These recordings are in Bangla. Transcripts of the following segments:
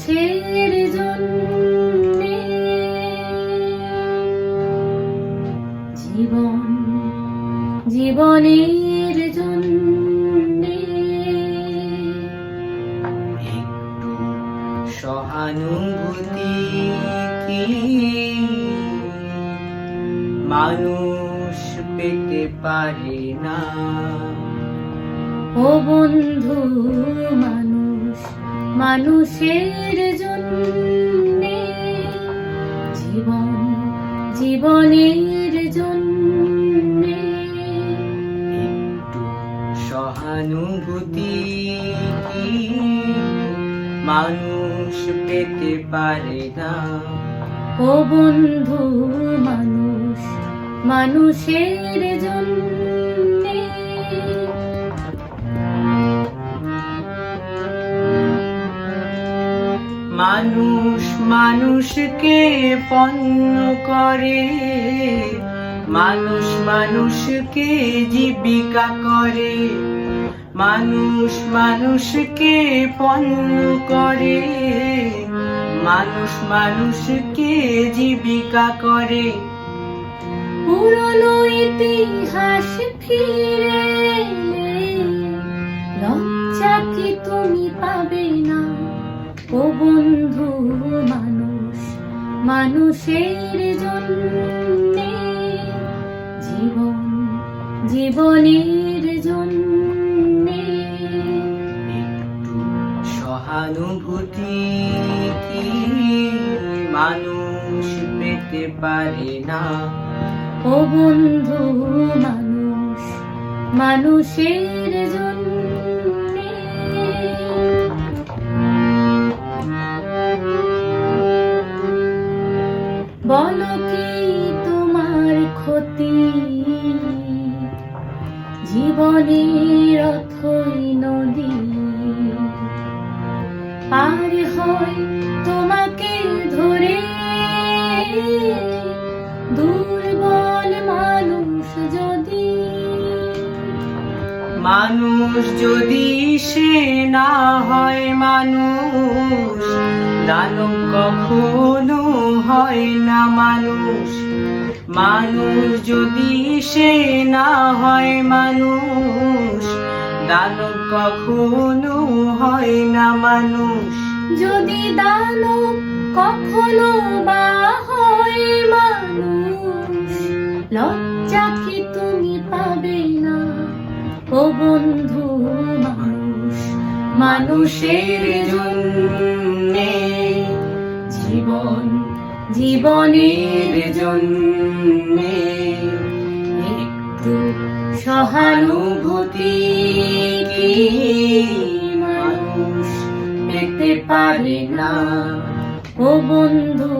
মানুষের জন্যে জীবন জীবনের জন্যে একটু সহানুভূতি কি মানুষ পেতে পারে না? ও বন্ধু, মানুষ মানুষের জন্যে জীবন জীবনের জন্যে একটু সহানুভূতি কি মানুষ পেতে পারে না? ও বন্ধু, মানুষ মানুষের জন্যে মানুষ মানুষকে পণ্য করে, মানুষ মানুষকে জীবিকা করে, মানুষ মানুষকে পণ্য করে, মানুষ মানুষকে জীবিকা করে। পুরনো ইতিহাস ফিরে এলে লজ্জা কি তুমি পাবে না? ও বন্ধু, মানুষ মানুষের জন্যে জীবন জীবনের জন্যে একটু সহানুভূতি কি মানুষ পেতে পারে না? ও বন্ধু, মানুষ মানুষের জন্যে বলো কি তোমার ক্ষতি? জীবনের অথই নদী পার হয় তোমাকে ধরে, দুর্বল মানুষ যদি মানুষ যদি সে না হয় মানুষ, দানব কখনো হয় না মানুষ। মানুষ যদি সে না হয় মানুষ, দানব কখনো হয় না মানুষ। যদি দানব কখনো বা হয় মানুষ, লজ্জা কি তুমি পাবে না? ও বন্ধু, মানুষ মানুষের জন্যে জীবন জীবনের জন্যে একটু সহানুভূতি কি মানুষ পেতে পারে না? ও বন্ধু,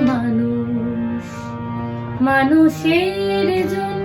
মানুষ মানুষের জন্য